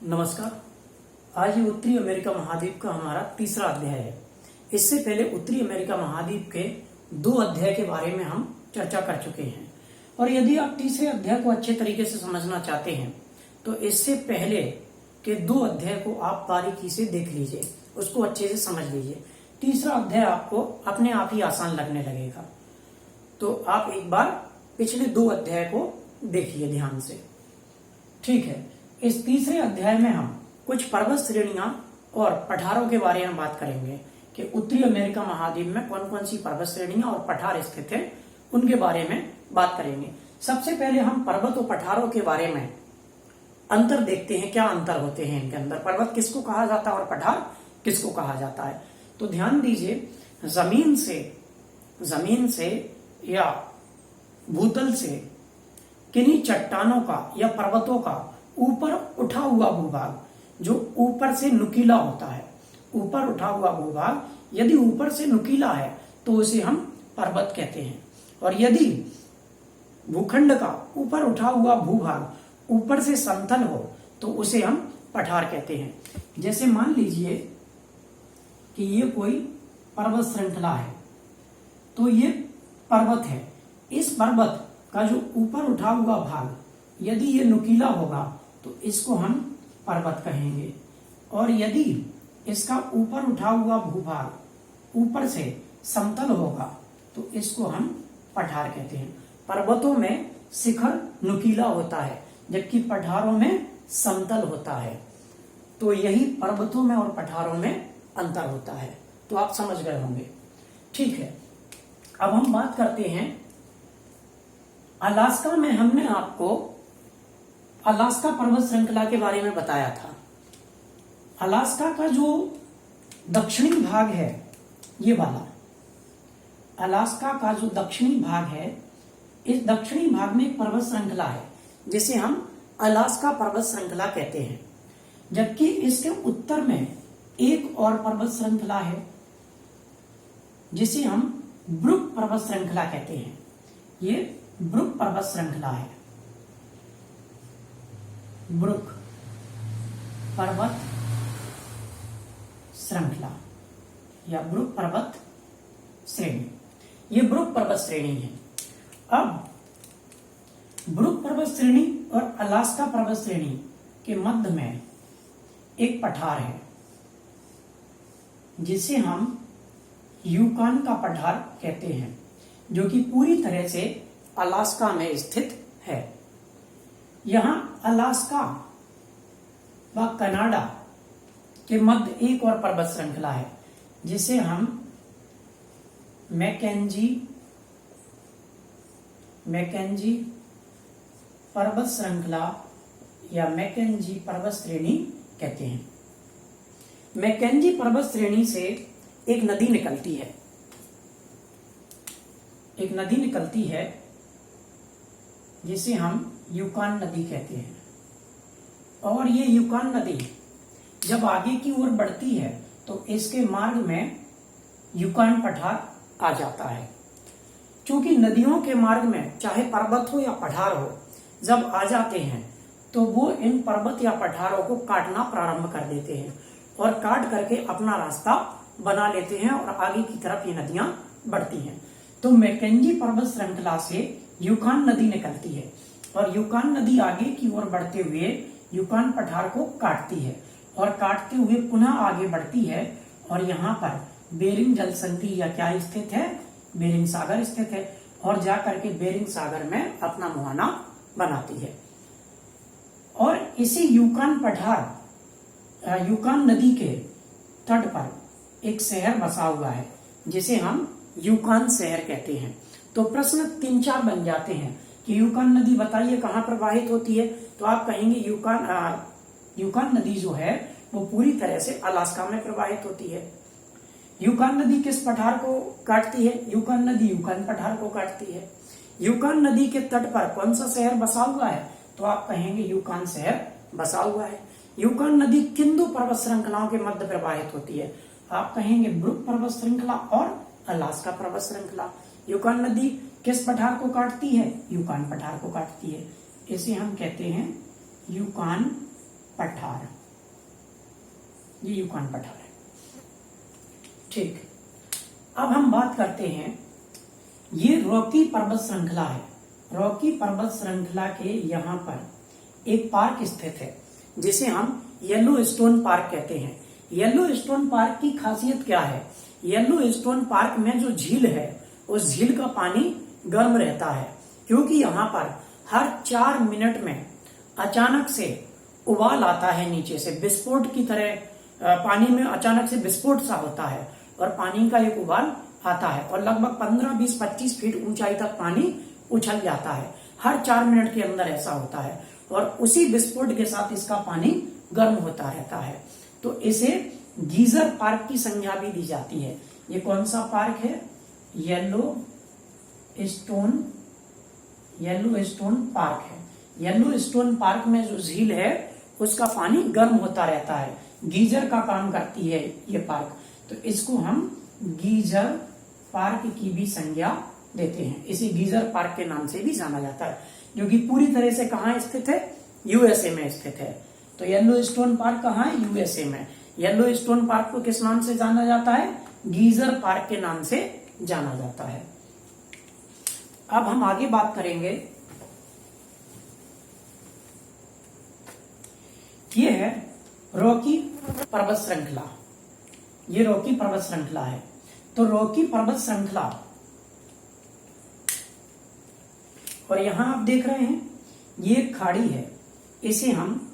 नमस्कार। आज ये उत्तरी अमेरिका महाद्वीप का हमारा तीसरा अध्याय है। इससे पहले उत्तरी अमेरिका महाद्वीप के 2 अध्याय के बारे में हम चर्चा कर चुके हैं, और यदि आप तीसरे अध्याय को अच्छे तरीके से समझना चाहते हैं तो इससे पहले के 2 अध्याय को आप बारीकी से देख लीजिए, उसको अच्छे से समझ लीजिए। तीसरा अध्याय आपको अपने आप ही आसान लगने लगेगा। तो आप एक बार पिछले 2 अध्याय को देखिए ध्यान से। ठीक है, इस तीसरे अध्याय में हम कुछ पर्वत श्रेणियां और पठारों के बारे में बात करेंगे कि उत्तरी अमेरिका महाद्वीप में कौन कौन सी पर्वत श्रेणियां और पठार स्थित हैं, उनके बारे में बात करेंगे। सबसे पहले हम पर्वत और पठारों के बारे में अंतर देखते हैं, क्या अंतर होते हैं इनके अंदर, पर्वत किसको कहा जाता है और पठार किसको कहा जाता है। तो ध्यान दीजिए, जमीन से या भूतल से किन्हीं चट्टानों का या पर्वतों का ऊपर उठा हुआ भूभाग, जो ऊपर से नुकीला होता है, ऊपर उठा हुआ भूभाग यदि ऊपर से नुकीला है तो उसे हम पर्वत कहते हैं, और यदि भूखंड का ऊपर उठा हुआ भूभाग ऊपर से समतल हो तो उसे हम पठार कहते हैं। जैसे मान लीजिए कि ये कोई पर्वत श्रृंखला है, तो ये पर्वत है। इस पर्वत का जो ऊपर उठा हुआ भाग यदि ये नुकीला होगा तो इसको हम पर्वत कहेंगे, और यदि इसका ऊपर उठा हुआ भूभाग ऊपर से समतल होगा तो इसको हम पठार कहते हैं। पर्वतों में शिखर नुकीला होता है जबकि पठारों में समतल होता है। तो यही पर्वतों में और पठारों में अंतर होता है। तो आप समझ गए होंगे। ठीक है, अब हम बात करते हैं अलास्का में। हमने आपको अलास्का पर्वत श्रृंखला के बारे में बताया था। अलास्का का जो दक्षिणी भाग है, ये वाला अलास्का का जो दक्षिणी भाग है, इस दक्षिणी भाग में एक पर्वत श्रृंखला है जिसे हम अलास्का पर्वत श्रृंखला कहते हैं। जबकि इसके उत्तर में एक और पर्वत श्रृंखला है जिसे हम ब्रुक पर्वत श्रृंखला कहते हैं। ये ब्रुक पर्वत श्रृंखला है, ब्रुक पर्वत श्रृंखला या ब्रुक पर्वत श्रेणी, ये ब्रुक पर्वत श्रेणी है। अब ब्रुक पर्वत श्रेणी और अलास्का पर्वत श्रेणी के मध्य में एक पठार है जिसे हम यूकान का पठार कहते हैं, जो कि पूरी तरह से अलास्का में स्थित है। यहां अलास्का व कनाडा के मध्य एक और पर्वत श्रृंखला है जिसे हम मैकेंजी पर्वत श्रृंखला या मैकेंजी पर्वत श्रेणी कहते हैं। मैकेंजी पर्वत श्रेणी से एक नदी निकलती है जिसे हम यूकान नदी कहते हैं, और ये यूकान नदी जब आगे की ओर बढ़ती है तो इसके मार्ग में यूकान पठार आ जाता है। क्योंकि नदियों के मार्ग में चाहे पर्वत हो या पठार हो, जब आ जाते हैं तो वो इन पर्वत या पठारों को काटना प्रारंभ कर देते हैं और काट करके अपना रास्ता बना लेते हैं और आगे की तरफ ये नदियां बढ़ती हैं। तो मैकेंजी पर्वत श्रृंखला से यूकान नदी निकलती है, और यूकान नदी आगे की ओर बढ़ते हुए यूकान पठार को काटती है और काटते हुए पुनः आगे बढ़ती है, और यहाँ पर बेरिंग जल संधि या क्या स्थित है, बेरिंग सागर स्थित है, और जाकर के बेरिंग सागर में अपना मुहाना बनाती है। और इसी यूकान पठार यूकान नदी के तट पर एक शहर बसा हुआ है जिसे हम यूकान शहर कहते हैं। तो प्रश्न 3-4 बन जाते हैं कि यूकान नदी बताइए कहाँ प्रवाहित होती है, तो आप कहेंगे यूकान नदी जो है वो पूरी तरह से अलास्का में प्रवाहित होती है। यूकान नदी किस पठार को काटती है? यूकान नदी यूकान पठार को काटती है। यूकान नदी के तट पर कौन सा शहर बसा हुआ है? तो आप कहेंगे यूकान शहर बसा हुआ है। यूकान नदी किन 2 पर्वत श्रृंखलाओं के मध्य प्रवाहित होती है? आप कहेंगे ब्रुक पर्वत श्रृंखला और अलास्का पर्वत श्रृंखला। यूकान नदी किस पठार को काटती है? यूकान पठार को काटती है। इसे हम कहते हैं यूकान पठार, ये यूकॉन पठार है। ठीक, अब हम बात करते हैं, ये रॉकी पर्वत श्रृंखला है। रॉकी पर्वत श्रृंखला के यहाँ पर एक पार्क स्थित है जिसे हम येलो स्टोन पार्क कहते हैं। येलो स्टोन पार्क की खासियत क्या है? येलो स्टोन पार्क में जो झील है उस झील का पानी गर्म रहता है, क्योंकि यहाँ पर हर 4 मिनट में अचानक से उबाल आता है, नीचे से विस्फोट की तरह पानी में अचानक से विस्फोट सा होता है और पानी का एक उबाल आता है और लगभग 15, 20, 25 फीट ऊंचाई तक पानी उछल जाता है। हर 4 मिनट के अंदर ऐसा होता है और उसी विस्फोट के साथ इसका पानी गर्म होता रहता है। तो इसे गीजर पार्क की संज्ञा भी दी जाती है। ये कौन सा पार्क है? येलो स्टोन पार्क है। येलो स्टोन पार्क में जो झील है उसका पानी गर्म होता रहता है, गीजर का काम करती है ये पार्क, तो इसको हम गीजर पार्क की भी संज्ञा देते हैं। इसे गीजर पार्क के नाम से भी जाना जाता है, जो कि पूरी तरह से कहाँ स्थित है? यूएसए में स्थित है। तो येलो स्टोन पार्क कहाँ है? यूएसए में। येलो स्टोन पार्क को किस नाम से जाना जाता है? गीजर पार्क के नाम से जाना जाता है। अब हम आगे बात करेंगे, ये है रॉकी पर्वत श्रृंखला। ये रॉकी पर्वत श्रृंखला है। तो रॉकी पर्वत श्रृंखला, और यहां आप देख रहे हैं ये एक खाड़ी है, इसे हम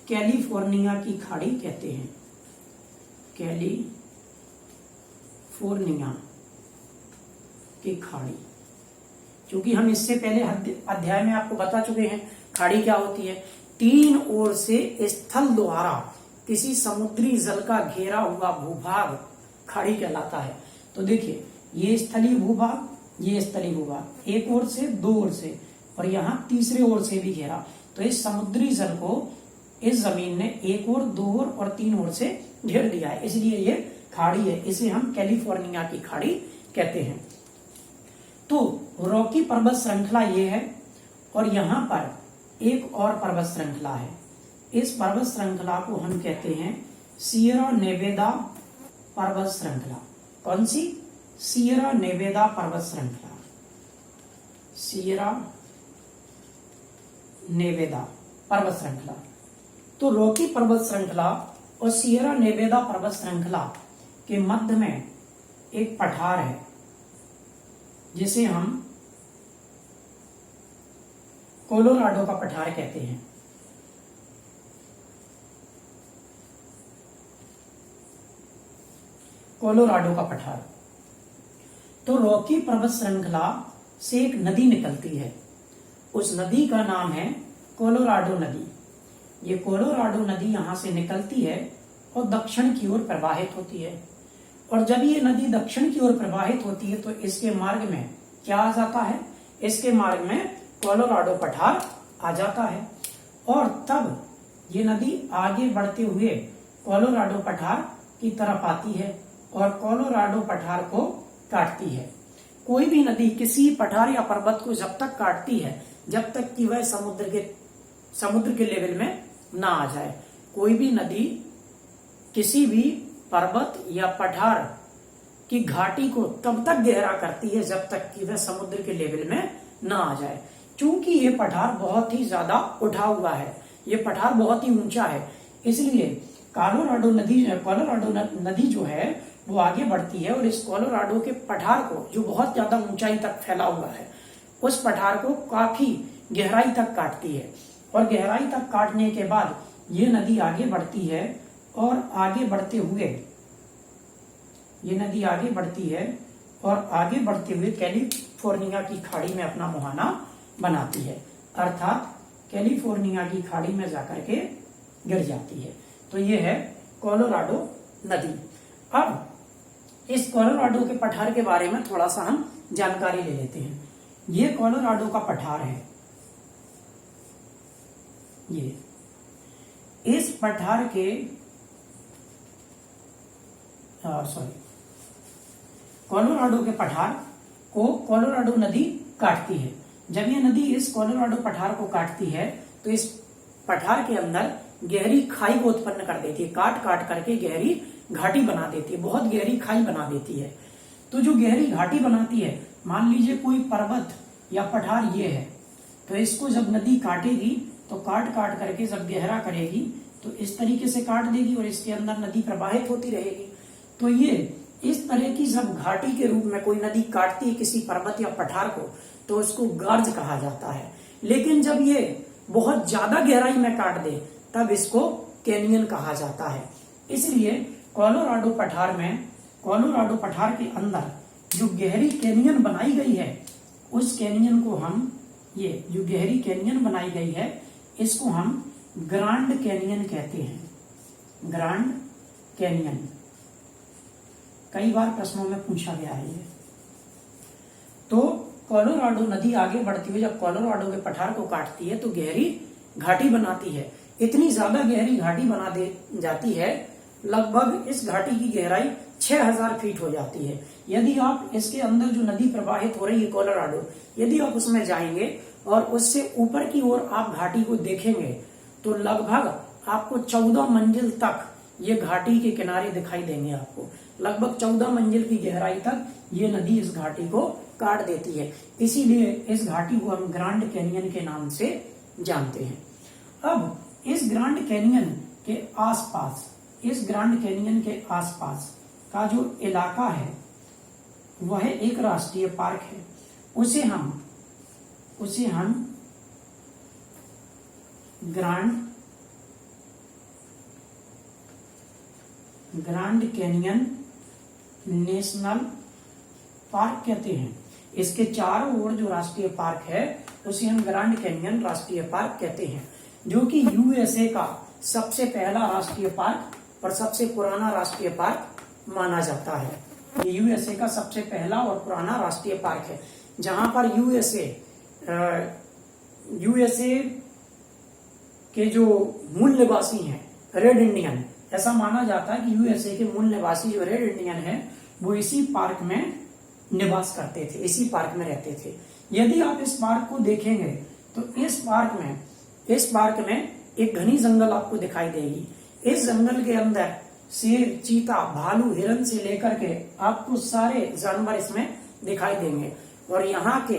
कैलिफोर्निया की खाड़ी कहते हैं। कैलिफोर्निया की खाड़ी, क्योंकि हम इससे पहले अध्याय में आपको बता चुके हैं खाड़ी क्या होती है। 3 ओर से स्थल द्वारा किसी समुद्री जल का घेरा हुआ भूभाग खाड़ी कहलाता है। तो देखिए, ये स्थलीय भूभाग, ये स्थलीय भूभाग, एक ओर से, 2 ओर से, और यहाँ तीसरे ओर से भी घेरा। तो इस समुद्री जल को इस जमीन ने 1 ओर, 2 ओर और 3 ओर से घेर दिया है, इसलिए ये खाड़ी है। इसे हम कैलिफोर्निया की खाड़ी कहते हैं। तो रॉकी पर्वत श्रृंखला ये है, और यहाँ पर एक और पर्वत श्रृंखला है। इस पर्वत श्रृंखला को हम कहते हैं सियरा नेवेदा पर्वत श्रृंखला। कौन सी? सियरा नेवेदा पर्वत श्रृंखला। सियरा नेवेदा पर्वत श्रृंखला। तो रॉकी पर्वत श्रृंखला और सियरा नेवेदा पर्वत श्रृंखला के मध्य में एक पठार है जिसे हम कोलोराडो का पठार कहते हैं। कोलोराडो का पठार। तो रॉकी पर्वत श्रृंखला से एक नदी निकलती है, उस नदी का नाम है कोलोराडो नदी। ये कोलोराडो नदी यहां से निकलती है और दक्षिण की ओर प्रवाहित होती है, और जब ये नदी दक्षिण की ओर प्रवाहित होती है तो इसके मार्ग में क्या आ जाता है? इसके मार्ग में कोलोराडो पठार आ जाता है, और तब ये नदी आगे बढ़ते हुए कोलोराडो पठार की तरफ आती है और कोलोराडो पठार को काटती है। कोई भी नदी किसी पठार या पर्वत को जब तक काटती है जब तक कि वह समुद्र के लेवल में ना आ जाए। कोई भी नदी किसी भी पर्वत या पठार की घाटी को तब तक गहरा करती है जब तक कि वह समुद्र के लेवल में ना आ जाए। चूंकि ये पठार बहुत ही ज्यादा उठा हुआ है, ये पठार बहुत ही ऊंचा है, इसलिए कोलोराडो नदी जो है वो आगे बढ़ती है और इस कोलोराडो के पठार को, जो बहुत ज्यादा ऊंचाई तक फैला हुआ है, उस पठार को काफी गहराई तक काटती है, और गहराई तक काटने के बाद ये नदी आगे बढ़ती है और आगे बढ़ते हुए ये नदी आगे बढ़ती है और आगे बढ़ते हुए कैलिफोर्निया की खाड़ी में अपना मुहाना बनाती है, अर्थात कैलिफोर्निया की खाड़ी में जाकर के गिर जाती है। तो ये है कोलोराडो नदी। अब इस कोलोराडो के पठार के बारे में थोड़ा सा हम जानकारी ले लेते हैं। ये कोलोराडो का पठार है, ये इस पठार के कोलोराडो के पठार को कोलोराडो नदी काटती है। जब ये नदी इस कोलोराडो पठार को काटती है तो इस पठार के अंदर गहरी खाई को उत्पन्न कर देती है, काट काट करके गहरी घाटी बना देती है, बहुत गहरी खाई बना देती है। तो जो गहरी घाटी बनाती है, मान लीजिए कोई पर्वत या पठार ये है, तो इसको जब नदी काटेगी तो काट काट करके जब गहरा करेगी तो इस तरीके से काट देगी और इसके अंदर नदी प्रवाहित होती रहेगी। तो ये इस तरह की जब घाटी के रूप में कोई नदी काटती है किसी पर्वत या पठार को तो उसको गर्ज कहा जाता है। लेकिन जब ये बहुत ज्यादा गहराई में काट दे तब इसको कैनियन कहा जाता है। इसलिए कोलोराडो पठार के अंदर जो गहरी कैनियन बनाई गई है उस कैनियन को हम, ये जो गहरी कैनियन बनाई गई है इसको हम ग्रांड कैनियन कहते हैं। ग्रांड कैनियन कई बार प्रश्नों में पूछा गया है ये। तो कोलोराडो नदी आगे बढ़ती हुई जब कोलोराडो के पठार को काटती है तो गहरी घाटी बनाती है। इतनी ज्यादा गहरी घाटी बना दे जाती है, लगभग इस घाटी की गहराई 6000 फीट हो जाती है। यदि आप इसके अंदर जो नदी प्रवाहित हो रही है कोलोराडो, यदि आप उसमें जाएंगे और उससे ऊपर की ओर आप घाटी को देखेंगे तो लगभग आपको 14 मंजिल तक ये घाटी के किनारे दिखाई देंगे। आपको लगभग 14 मंजिल की गहराई तक ये नदी इस घाटी को काट देती है। इसीलिए इस घाटी को हम ग्रांड कैनियन के नाम से जानते हैं। अब इस ग्रांड कैनियन के आसपास, इस ग्रांड कैनियन के आसपास का जो इलाका है वह एक राष्ट्रीय पार्क है। उसे हम ग्रांड कैनियन नेशनल पार्क कहते हैं। इसके चारों ओर जो राष्ट्रीय पार्क है उसे हम ग्रांड कैनियन राष्ट्रीय पार्क कहते हैं, जो कि यूएसए का सबसे पहला राष्ट्रीय पार्क और सबसे पुराना राष्ट्रीय पार्क माना जाता है। ये यूएसए का सबसे पहला और पुराना राष्ट्रीय पार्क है, जहां पर यूएसए के जो मूल निवासी हैं रेड इंडियन, ऐसा माना जाता है कि यूएसए के मूल निवासी जो रेड इंडियन है वो इसी पार्क में निवास करते थे, इसी पार्क में रहते थे। यदि आप इस पार्क को देखेंगे तो इस पार्क में एक घनी जंगल आपको दिखाई देगी। इस जंगल के अंदर शेर, चीता, भालू, हिरन से लेकर के आपको सारे जानवर इसमें दिखाई देंगे। और यहाँ के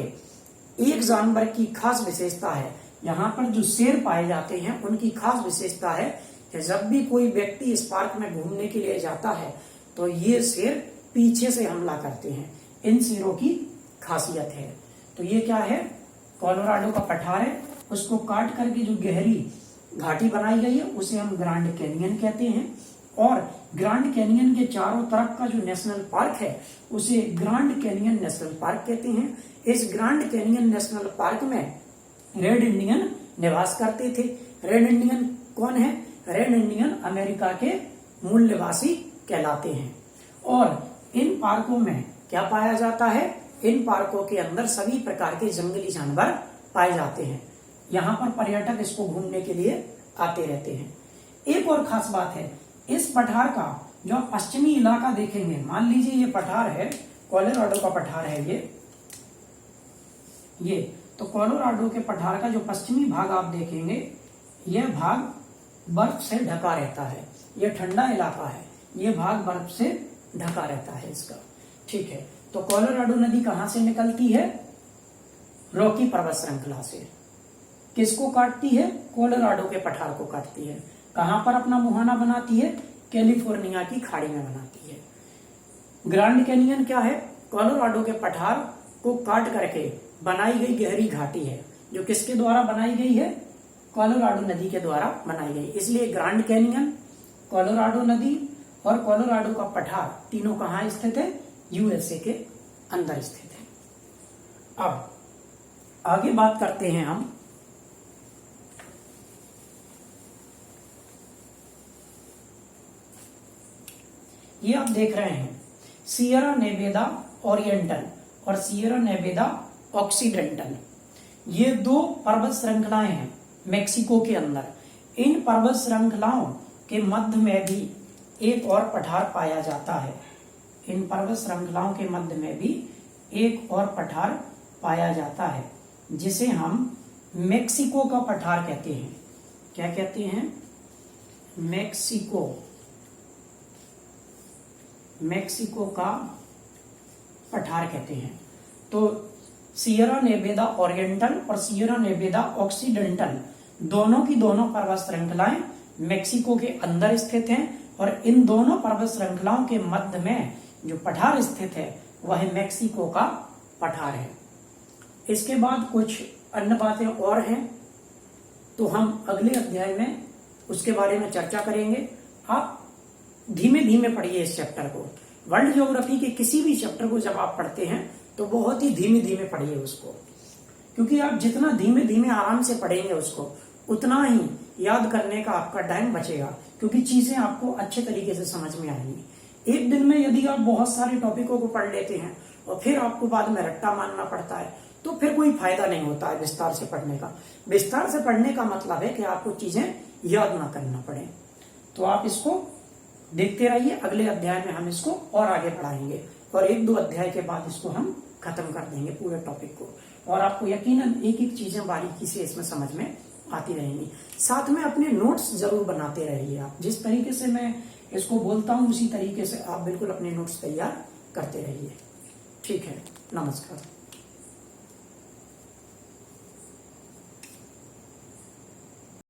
एक जानवर की खास विशेषता है, यहाँ पर जो शेर पाए जाते हैं उनकी खास विशेषता है कि जब भी कोई व्यक्ति इस पार्क में घूमने के लिए जाता है तो ये शेर पीछे से हमला करते हैं। इन शेरों की खासियत है। तो ये क्या है, कोलोराडो का पठार है, उसको काट करके जो गहरी घाटी बनाई गई है उसे हम ग्रांड कैनियन कहते हैं। और ग्रांड कैनियन के चारों तरफ का जो नेशनल पार्क है उसे ग्रांड कैनियन नेशनल पार्क कहते हैं। इस ग्रांड कैनियन नेशनल पार्क में रेड इंडियन निवास करते थे। रेड इंडियन कौन है? रेड इंडियन अमेरिका के मूल निवासी कहलाते हैं। और इन पार्कों में क्या पाया जाता है? इन पार्कों के अंदर सभी प्रकार के जंगली जानवर पाए जाते हैं। यहाँ पर पर्यटक इसको घूमने के लिए आते रहते हैं। एक और खास बात है, इस पठार का जो आप पश्चिमी इलाका देखेंगे, मान लीजिए ये पठार है, कोलोराडो का पठार है ये तो कोलोराडो के पठार का जो पश्चिमी भाग आप देखेंगे, यह भाग बर्फ से ढका रहता है। यह ठंडा इलाका है, यह भाग बर्फ से ढका रहता है इसका। ठीक है, तो कोलोराडो नदी कहां से निकलती है? रॉकी पर्वत श्रृंखला से। किसको काटती है? कोलोराडो के पठार को काटती है। कहां पर अपना मुहाना बनाती है? कैलिफोर्निया की खाड़ी में बनाती है। ग्रांड कैनियन क्या है? कोलोराडो के पठार को काट करके बनाई गई गहरी घाटी है, जो किसके द्वारा बनाई गई है? कोलोराडो नदी के द्वारा बनाई गई। इसलिए ग्रांड कैनियन, कोलोराडो नदी और कोलोराडो का पठार तीनों कहां स्थित है? यूएसए के अंदर स्थित है। अब आगे बात करते हैं हम ये आप देख रहे हैं सियरा नेवेदा ओरिएंटल और सियरा नेवेदा ऑक्सीडेंटल, ये दो पर्वत श्रृंखलाएं हैं मेक्सिको के अंदर। इन पर्वत श्रृंखलाओं के मध्य में भी एक और पठार पाया जाता है। इन पर्वत श्रृंखलाओं के मध्य में भी एक और पठार पाया जाता है, जिसे हम मेक्सिको का पठार कहते हैं। क्या कहते हैं? मेक्सिको, मेक्सिको का पठार कहते हैं। तो सियरा नेवेदा ओरिएंटल और सियरा नेवेदा ऑक्सीडेंटल दोनों की दोनों पर्वत श्रृंखलाएं मेक्सिको के अंदर स्थित हैं और इन दोनों पर्वत श्रृंखलाओं के मध्य में जो पठार स्थित है वह मेक्सिको का पठार है। इसके बाद कुछ अन्य बातें और हैं, तो हम अगले अध्याय में उसके बारे में चर्चा करेंगे। आप धीमे धीमे पढ़िए इस चैप्टर को। वर्ल्ड ज्योग्राफी के किसी भी चैप्टर को जब आप पढ़ते हैं तो बहुत ही धीमे धीमे पढ़िए उसको, क्योंकि आप जितना धीमे धीमे आराम से पढ़ेंगे उसको उतना ही याद करने का आपका टाइम बचेगा, क्योंकि चीजें आपको अच्छे तरीके से समझ में आएंगी। एक दिन में यदि आप बहुत सारे टॉपिकों को पढ़ लेते हैं और फिर आपको बाद में रट्टा मानना पड़ता है तो फिर कोई फायदा नहीं होता है विस्तार से पढ़ने का। विस्तार से पढ़ने का मतलब है कि आपको चीजें याद ना करना पड़े। तो आप इसको देखते रहिए, अगले अध्याय में हम इसको और आगे बढ़ाएंगे और 1-2 अध्याय के बाद इसको हम खत्म कर देंगे पूरे टॉपिक को, और आपको यकीनन एक एक चीजें बारीकी से इसमें समझ में आती रहेंगी। साथ में अपने नोट्स जरूर बनाते रहिए। आप जिस तरीके से मैं इसको बोलता हूं उसी तरीके से आप बिल्कुल अपने नोट्स तैयार करते रहिए। ठीक है, नमस्कार।